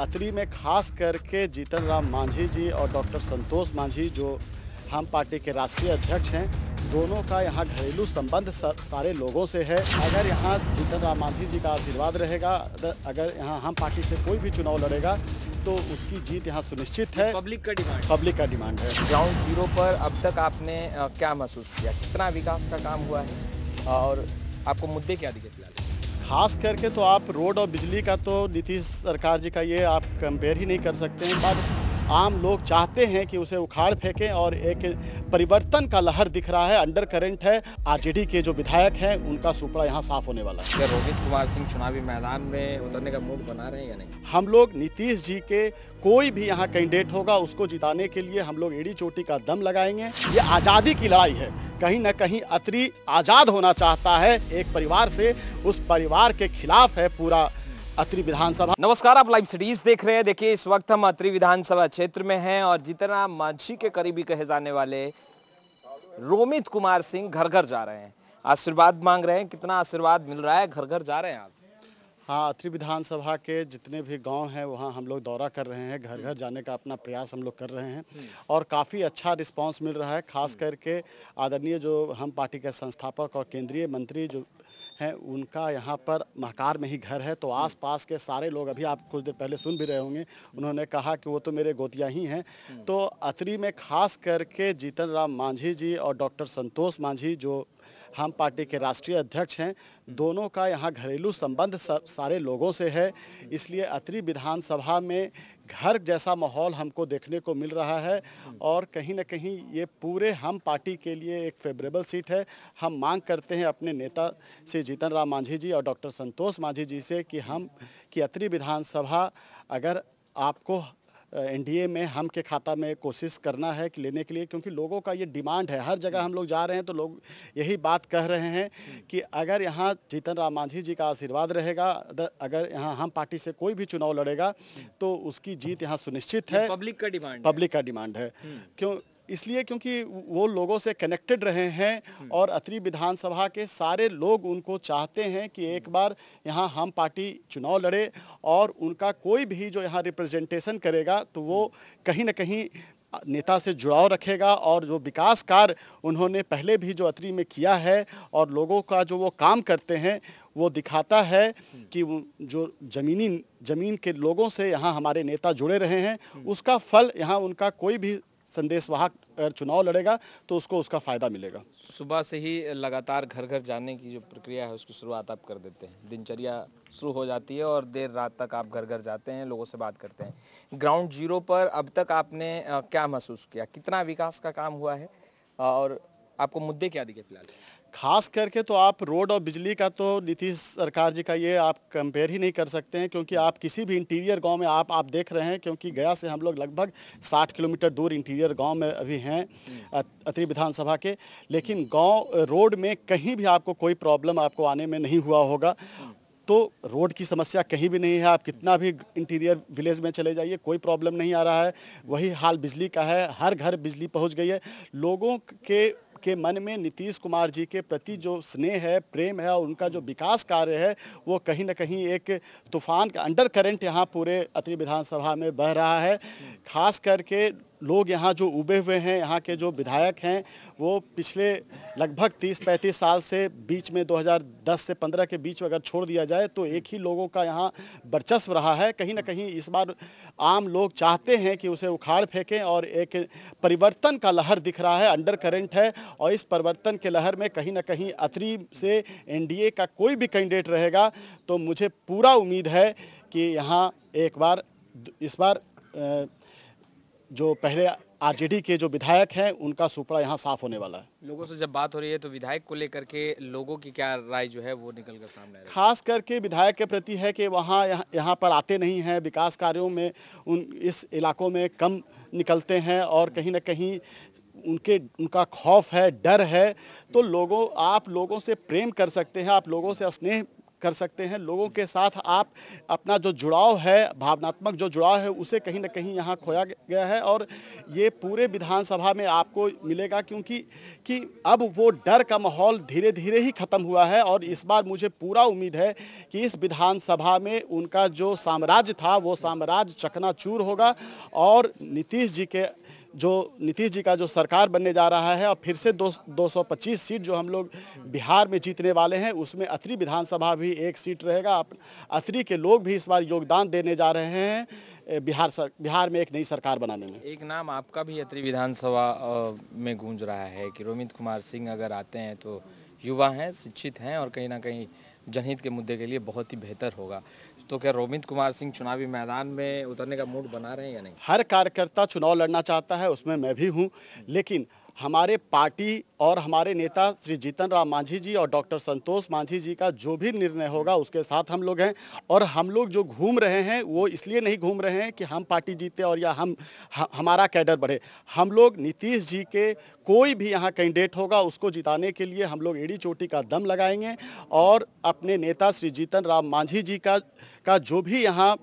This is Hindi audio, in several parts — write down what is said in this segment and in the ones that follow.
अतरी में खास करके जीतन राम मांझी जी और डॉक्टर संतोष मांझी जो हम पार्टी के राष्ट्रीय अध्यक्ष हैं, दोनों का यहाँ घरेलू संबंध सारे लोगों से है। अगर यहाँ जीतन राम मांझी जी का आशीर्वाद रहेगा, अगर यहाँ हम पार्टी से कोई भी चुनाव लड़ेगा तो उसकी जीत यहाँ सुनिश्चित है। पब्लिक का डिमांड है। ग्राउंड जीरो पर अब तक आपने क्या महसूस किया, कितना विकास का काम हुआ है और आपको मुद्दे क्या दिखे फिलहाल? खास करके तो आप रोड और बिजली का तो नीतीश सरकार जी का ये आप कंपेयर ही नहीं कर सकते हैं। पर आम लोग चाहते हैं कि उसे उखाड़ फेंकें और एक परिवर्तन का लहर दिख रहा है, अंडर करंट है। आरजेडी के जो विधायक हैं उनका सुपड़ा यहाँ साफ होने वाला है। क्या रोहित कुमार सिंह चुनावी मैदान में उतरने का मूड बना रहे हैं या नहीं? हम लोग नीतीश जी के कोई भी यहाँ कैंडिडेट होगा उसको जिताने के लिए हम लोग एड़ी चोटी का दम लगाएंगे। ये आज़ादी की लड़ाई है, कहीं ना कहीं अतरी आज़ाद होना चाहता है एक परिवार से, उस परिवार के खिलाफ है पूरा अतरी विधानसभा। नमस्कार, आप लाइव सिटीज देख रहे हैं। देखिए, इस वक्त हम अतरी विधानसभा क्षेत्र में हैं और जीतन राम मांझी के करीबी कहे जाने वाले रोमित कुमार सिंह घर घर जा रहे हैं, आशीर्वाद मांग रहे हैं। कितना आशीर्वाद मिल रहा है? घर घर जा रहे हैं आप? हाँ, अतरी विधानसभा के जितने भी गांव हैं वहाँ हम लोग दौरा कर रहे हैं, घर घर जाने का अपना प्रयास हम लोग कर रहे हैं और काफ़ी अच्छा रिस्पांस मिल रहा है। खास करके आदरणीय जो हम पार्टी के संस्थापक और केंद्रीय मंत्री जो हैं उनका यहाँ पर महकार में ही घर है, तो आसपास के सारे लोग, अभी आप कुछ देर पहले सुन भी रहे होंगे, उन्होंने कहा कि वो तो मेरे गोतिया ही हैं। तो अतरी में खास करके जीतन राम मांझी जी और डॉक्टर संतोष मांझी जो हम पार्टी के राष्ट्रीय अध्यक्ष हैं, दोनों का यहाँ घरेलू संबंध सारे लोगों से है। इसलिए अतरी विधानसभा में घर जैसा माहौल हमको देखने को मिल रहा है और कहीं ना कहीं ये पूरे हम पार्टी के लिए एक फेवरेबल सीट है। हम मांग करते हैं अपने नेता से जीतन राम मांझी जी और डॉक्टर संतोष मांझी जी से कि अतरी विधानसभा अगर आपको एनडीए में हम के खाता में कोशिश करना है कि लेने के लिए, क्योंकि लोगों का ये डिमांड है। हर जगह हम लोग जा रहे हैं तो लोग यही बात कह रहे हैं कि अगर यहाँ जीतन राम मांझी जी का आशीर्वाद रहेगा, अगर यहाँ हम पार्टी से कोई भी चुनाव लड़ेगा तो उसकी जीत यहाँ सुनिश्चित है। पब्लिक का डिमांड है। क्यों? इसलिए क्योंकि वो लोगों से कनेक्टेड रहे हैं और अतरी विधानसभा के सारे लोग उनको चाहते हैं कि एक बार यहाँ हम पार्टी चुनाव लड़े और उनका कोई भी जो यहाँ रिप्रेजेंटेशन करेगा तो वो कहीं ना कहीं नेता से जुड़ाव रखेगा और जो विकास कार्य उन्होंने पहले भी जो अतरी में किया है और लोगों का जो वो काम करते हैं वो दिखाता है कि जो ज़मीन के लोगों से यहाँ हमारे नेता जुड़े रहे हैं, उसका फल यहाँ उनका कोई भी संदेशवाहक अगर चुनाव लड़ेगा तो उसको उसका फ़ायदा मिलेगा। सुबह से ही लगातार घर घर जाने की जो प्रक्रिया है उसकी शुरुआत आप कर देते हैं, दिनचर्या शुरू हो जाती है और देर रात तक आप घर घर जाते हैं, लोगों से बात करते हैं। ग्राउंड जीरो पर अब तक आपने क्या महसूस किया, कितना विकास का काम हुआ है और आपको मुद्दे क्या दिखे फिलहाल? खास करके तो आप रोड और बिजली का तो नीतीश सरकार जी का ये आप कंपेयर ही नहीं कर सकते हैं, क्योंकि आप किसी भी इंटीरियर गांव में आप देख रहे हैं, क्योंकि गया से हम लोग लगभग 60 किलोमीटर दूर इंटीरियर गांव में अभी हैं अतरी विधानसभा के, लेकिन गांव रोड में कहीं भी आपको कोई प्रॉब्लम आपको आने में नहीं हुआ होगा। तो रोड की समस्या कहीं भी नहीं है, आप कितना भी इंटीरियर विलेज में चले जाइए कोई प्रॉब्लम नहीं आ रहा है। वही हाल बिजली का है, हर घर बिजली पहुंच गई है। लोगों के मन में नीतीश कुमार जी के प्रति जो स्नेह है, प्रेम है और उनका जो विकास कार्य है वो कहीं ना कहीं एक तूफान का अंडर करंट यहाँ पूरे अतरी विधानसभा में बह रहा है। खास करके लोग यहाँ जो उबे हुए हैं, यहाँ के जो विधायक हैं, वो पिछले लगभग 30-35 साल से बीच में 2010 से 15 के बीच में अगर छोड़ दिया जाए तो एक ही लोगों का यहाँ वर्चस्व रहा है। कहीं ना कहीं इस बार आम लोग चाहते हैं कि उसे उखाड़ फेंकें और एक परिवर्तन का लहर दिख रहा है, अंडर करंट है और इस परिवर्तन के लहर में कहीं ना कहीं अतरी से एनडीए का कोई भी कैंडिडेट रहेगा तो मुझे पूरा उम्मीद है कि यहाँ इस बार जो पहले आरजेडी के जो विधायक हैं उनका सुपड़ा यहाँ साफ होने वाला है। लोगों से जब बात हो रही है तो विधायक को लेकर के लोगों की क्या राय जो है वो निकल कर सामने आ रही है? खास करके विधायक के प्रति है कि वहाँ यहाँ पर आते नहीं हैं, विकास कार्यों में इस इलाकों में कम निकलते हैं और कहीं ना कहीं उनका खौफ है, डर है। तो आप लोगों से प्रेम कर सकते हैं, आप लोगों से स्नेह कर सकते हैं। लोगों के साथ आप अपना जो जुड़ाव है, भावनात्मक जो जुड़ाव है, उसे कहीं ना कहीं यहाँ खोया गया है और ये पूरे विधानसभा में आपको मिलेगा, क्योंकि अब वो डर का माहौल धीरे धीरे ही ख़त्म हुआ है। और इस बार मुझे पूरा उम्मीद है कि इस विधानसभा में उनका जो साम्राज्य था वो साम्राज्य चकनाचूर होगा और नीतीश जी का जो सरकार बनने जा रहा है और फिर से 225 सीट जो हम लोग बिहार में जीतने वाले हैं, उसमें अतरी विधानसभा भी एक सीट रहेगा। अतरी के लोग भी इस बार योगदान देने जा रहे हैं बिहार में एक नई सरकार बनाने में। एक नाम आपका भी अतरी विधानसभा में गूंज रहा है कि रोमित कुमार सिंह अगर आते हैं तो युवा हैं, शिक्षित हैं और कहीं ना कहीं जनहित के मुद्दे के लिए बहुत ही बेहतर होगा। तो क्या रोमित कुमार सिंह चुनावी मैदान में उतरने का मूड बना रहे हैं या नहीं? हर कार्यकर्ता चुनाव लड़ना चाहता है, उसमें मैं भी हूं, लेकिन हमारे पार्टी और हमारे नेता श्री जीतन राम मांझी जी और डॉक्टर संतोष मांझी जी का जो भी निर्णय होगा उसके साथ हम लोग हैं। और हम लोग जो घूम रहे हैं वो इसलिए नहीं घूम रहे हैं कि हम पार्टी जीते और या हमारा कैडर बढ़े। हम लोग नीतीश जी के कोई भी यहाँ कैंडिडेट होगा उसको जिताने के लिए हम लोग एड़ी चोटी का दम लगाएंगे और अपने नेता श्री जीतन राम मांझी जी का जो भी यहाँ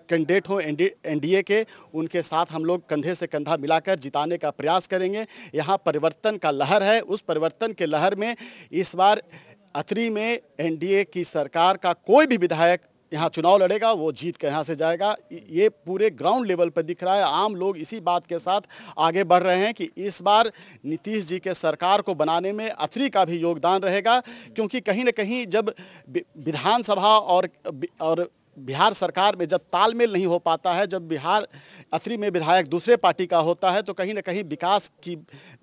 कैंडिडेट हो एनडीए के, उनके साथ हम लोग कंधे से कंधा मिलाकर जिताने का प्रयास करेंगे। यहाँ परिवर्तन का लहर है, उस परिवर्तन के लहर में इस बार अतरी में एनडीए की सरकार का कोई भी विधायक यहाँ चुनाव लड़ेगा वो जीत के यहाँ से जाएगा। ये पूरे ग्राउंड लेवल पर दिख रहा है। आम लोग इसी बात के साथ आगे बढ़ रहे हैं कि इस बार नीतीश जी के सरकार को बनाने में अतरी का भी योगदान रहेगा, क्योंकि कहीं न कहीं जब विधानसभा और बिहार सरकार में जब तालमेल नहीं हो पाता है, जब बिहार अतरी में विधायक दूसरे पार्टी का होता है, तो कहीं ना कहीं विकास की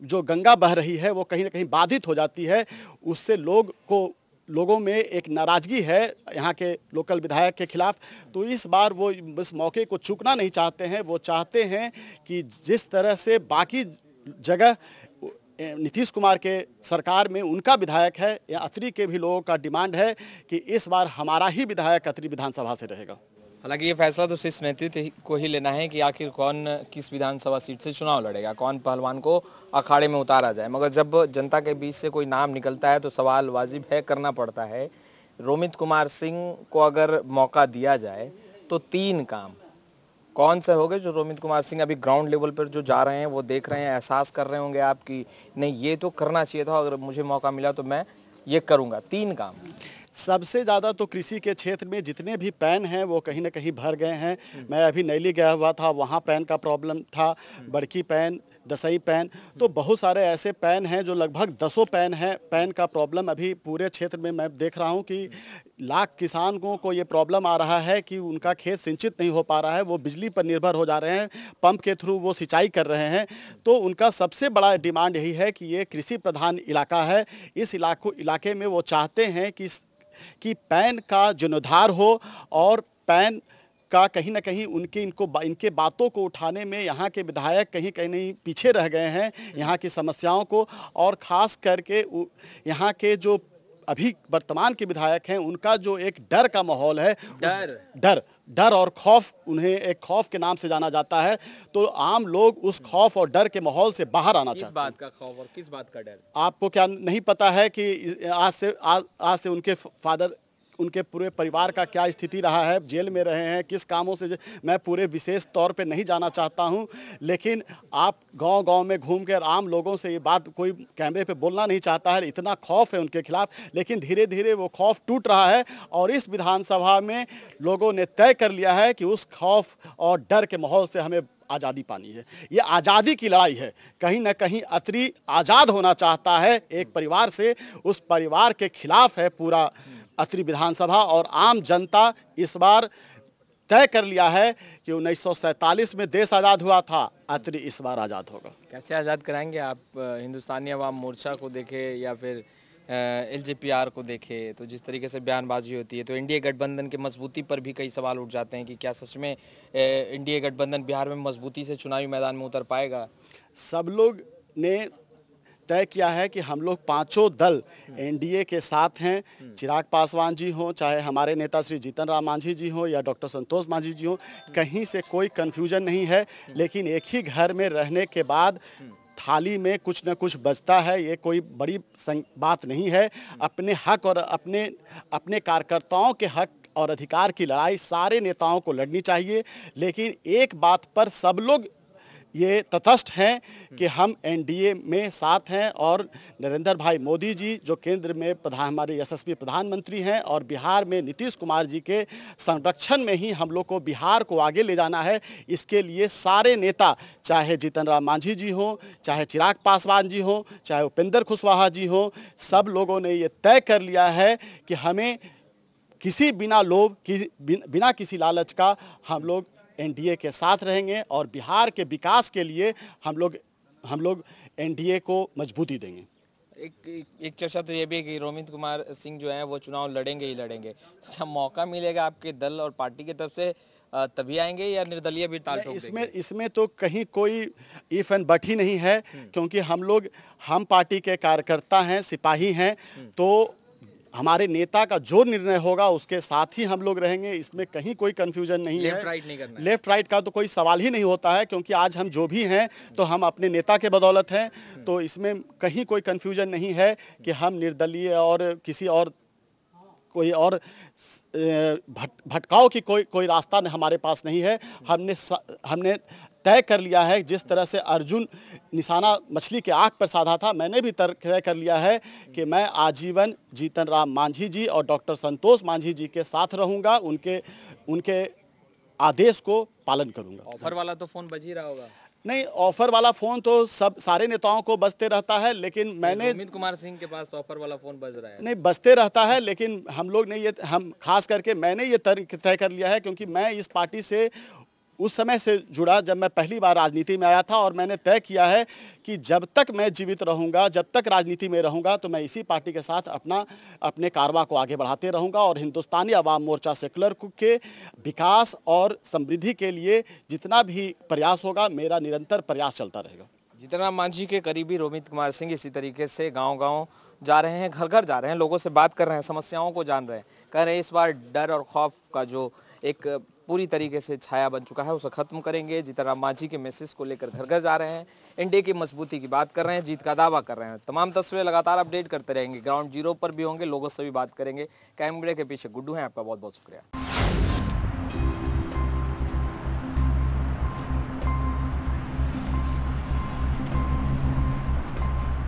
जो गंगा बह रही है वो कहीं ना कहीं बाधित हो जाती है। उससे लोगों में एक नाराज़गी है यहाँ के लोकल विधायक के खिलाफ। तो इस बार वो इस मौके को चूकना नहीं चाहते हैं। वो चाहते हैं कि जिस तरह से बाकी जगह नीतीश कुमार के सरकार में उनका विधायक है, या अतरी के भी लोगों का डिमांड है कि इस बार हमारा ही विधायक अतरी विधानसभा से रहेगा। हालांकि ये फैसला तो शीर्ष नेतृत्व को ही लेना है कि आखिर कौन किस विधानसभा सीट से चुनाव लड़ेगा, कौन पहलवान को अखाड़े में उतारा जाए। मगर जब जनता के बीच से कोई नाम निकलता है तो सवाल वाजिब है, करना पड़ता है। रोमित कुमार सिंह को अगर मौका दिया जाए तो 3 काम कौन से होंगे जो रोमित कुमार सिंह अभी ग्राउंड लेवल पर जो जा रहे हैं वो देख रहे हैं, एहसास कर रहे होंगे आप कि नहीं ये तो करना चाहिए था, अगर मुझे मौका मिला तो मैं ये करूँगा? 3 काम। सबसे ज़्यादा तो कृषि के क्षेत्र में जितने भी पैन हैं वो कहीं ना कहीं भर गए हैं। मैं अभी नैली गया हुआ था, वहाँ पैन का प्रॉब्लम था, बड़की पैन, दसई पैन, तो बहुत सारे ऐसे पैन हैं जो लगभग 10 पैन हैं। पैन का प्रॉब्लम अभी पूरे क्षेत्र में मैं देख रहा हूँ कि लाख किसानों को ये प्रॉब्लम आ रहा है कि उनका खेत सिंचित नहीं हो पा रहा है, वो बिजली पर निर्भर हो जा रहे हैं, पंप के थ्रू वो सिंचाई कर रहे हैं। तो उनका सबसे बड़ा डिमांड यही है कि ये कृषि प्रधान इलाका है। इस इलाके में वो चाहते हैं कि पैन का जीर्णोद्धार हो और पैन का कहीं ना कहीं इनके बातों को उठाने में यहाँ के विधायक कहीं कहीं पीछे रह गए हैं यहाँ की समस्याओं को। और ख़ास करके यहाँ के जो अभी वर्तमान के विधायक हैं उनका जो एक डर का माहौल है, डर और खौफ, उन्हें एक खौफ के नाम से जाना जाता है। तो आम लोग उस खौफ और डर के माहौल से बाहर आना चाहते हैं। किस बात का खौफ और किस बात का डर? आपको क्या नहीं पता है कि आज से उनके फादर, उनके पूरे परिवार का क्या स्थिति रहा है, जेल में रहे हैं, किस कामों से, मैं पूरे विशेष तौर पे नहीं जाना चाहता हूं। लेकिन आप गांव-गांव में घूम कर आम लोगों से ये बात कोई कैमरे पे बोलना नहीं चाहता है, इतना खौफ है उनके खिलाफ। लेकिन धीरे धीरे वो खौफ टूट रहा है और इस विधानसभा में लोगों ने तय कर लिया है कि उस खौफ और डर के माहौल से हमें आज़ादी पानी है। ये आज़ादी की लड़ाई है। कहीं ना कहीं अतरी आज़ाद होना चाहता है एक परिवार से, उस परिवार के खिलाफ है पूरा अतरी विधानसभा। और आम जनता इस बार तय कर लिया है कि 1947 में देश आज़ाद हुआ था, अतरी इस बार आज़ाद होगा। कैसे आज़ाद कराएंगे आप? हिंदुस्तानी अवाम मोर्चा को देखे या फिर एलजेपीआर को देखे तो जिस तरीके से बयानबाजी होती है, तो एनडीए गठबंधन की मजबूती पर भी कई सवाल उठ जाते हैं कि क्या सच में एनडीए गठबंधन बिहार में मजबूती से चुनावी मैदान में उतर पाएगा? सब लोग ने तय किया है कि हम लोग 5 दल एनडीए के साथ हैं। चिराग पासवान जी हों, चाहे हमारे नेता श्री जीतन राम मांझी जी हों या डॉक्टर संतोष मांझी जी हों, कहीं से कोई कन्फ्यूजन नहीं है। लेकिन एक ही घर में रहने के बाद थाली में कुछ न कुछ बचता है, ये कोई बड़ी बात नहीं है। अपने हक और अपने कार्यकर्ताओं के हक और अधिकार की लड़ाई सारे नेताओं को लड़नी चाहिए, लेकिन एक बात पर सब लोग ये तटस्थ हैं कि हम एनडीए में साथ हैं और नरेंद्र भाई मोदी जी जो केंद्र में हमारे यशस्वी प्रधानमंत्री हैं और बिहार में नीतीश कुमार जी के संरक्षण में ही हम लोग को बिहार को आगे ले जाना है। इसके लिए सारे नेता, चाहे जीतन राम मांझी जी हों, चाहे चिराग पासवान जी हों, चाहे उपेंद्र कुशवाहा जी हों, सब लोगों ने ये तय कर लिया है कि हमें किसी बिना लोभ की बिना किसी लालच का हम लोग एनडीए के साथ रहेंगे और बिहार के विकास के लिए हम लोग एनडीए को मजबूती देंगे। एक चर्चा तो ये भी है कि रोमित कुमार सिंह जो हैं वो चुनाव लड़ेंगे ही लड़ेंगे, तो क्या मौका मिलेगा आपके दल और पार्टी की तरफ से तभी आएंगे या निर्दलीय भी ताल ठोक देंगे? इसमें तो कहीं कोई इफ एंड बट ही नहीं है, क्योंकि हम पार्टी के कार्यकर्ता हैं, सिपाही हैं, तो हमारे नेता का जो निर्णय होगा उसके साथ ही हम लोग रहेंगे। इसमें कहीं कोई कंफ्यूजन नहीं है। लेफ्ट राइट नहीं करना है। लेफ्ट राइट का तो कोई सवाल ही नहीं होता है, क्योंकि आज हम जो भी हैं तो हम अपने नेता के बदौलत हैं। तो इसमें कहीं कोई कंफ्यूजन नहीं है कि हम निर्दलीय और किसी और कोई और भटकाव की कोई रास्ता हमारे पास नहीं है। हमने तय कर लिया है, जिस तरह से अर्जुन निशाना मछली के आँख पर साधा था, मैंने भी तय कर लिया है कि मैं आजीवन जीतन राम मांझी जी और डॉक्टर संतोष मांझी जी के साथ रहूँगा, उनके आदेश को पालन करूँगा। ऑफर वाला तो फोन बज ही रहा होगा। नहीं, ऑफर वाला फोन तो सारे नेताओं को बजते रहता है, लेकिन मैंने रोमित कुमार सिंह के पास ऑफर वाला फोन बज रहा है। नहीं, बजते रहता है, लेकिन हम खास करके मैंने ये तय कर लिया है, क्योंकि मैं इस पार्टी से उस समय से जुड़ा जब मैं पहली बार राजनीति में आया था, और मैंने तय किया है कि जब तक मैं जीवित रहूंगा, जब तक राजनीति में रहूंगा, तो मैं इसी पार्टी के साथ अपने कारवां को आगे बढ़ाते रहूंगा और हिंदुस्तानी अवाम मोर्चा सेकुलर के विकास और समृद्धि के लिए जितना भी प्रयास होगा, मेरा निरंतर प्रयास चलता रहेगा। जीतन राम मांझी के करीबी रोमित कुमार सिंह इसी तरीके से गाँव-गाँव जा रहे हैं, घर घर जा रहे हैं, लोगों से बात कर रहे हैं, समस्याओं को जान रहे हैं। कह रहे हैं इस बार डर और खौफ का जो एक पूरी तरीके से छाया बन चुका है उसे खत्म करेंगे। जीतन राम मांझी के मैसेज को लेकर घर घर जा रहे हैं, एनडीए की मजबूती की बात कर रहे हैं, जीत का दावा कर रहे हैं। तमाम तस्वीरें लगातार अपडेट करते रहेंगे, ग्राउंड जीरो पर भी होंगे, लोगों से भी बात करेंगे। कैमरे के पीछे गुड्डू हैं, आपका बहुत बहुत शुक्रिया।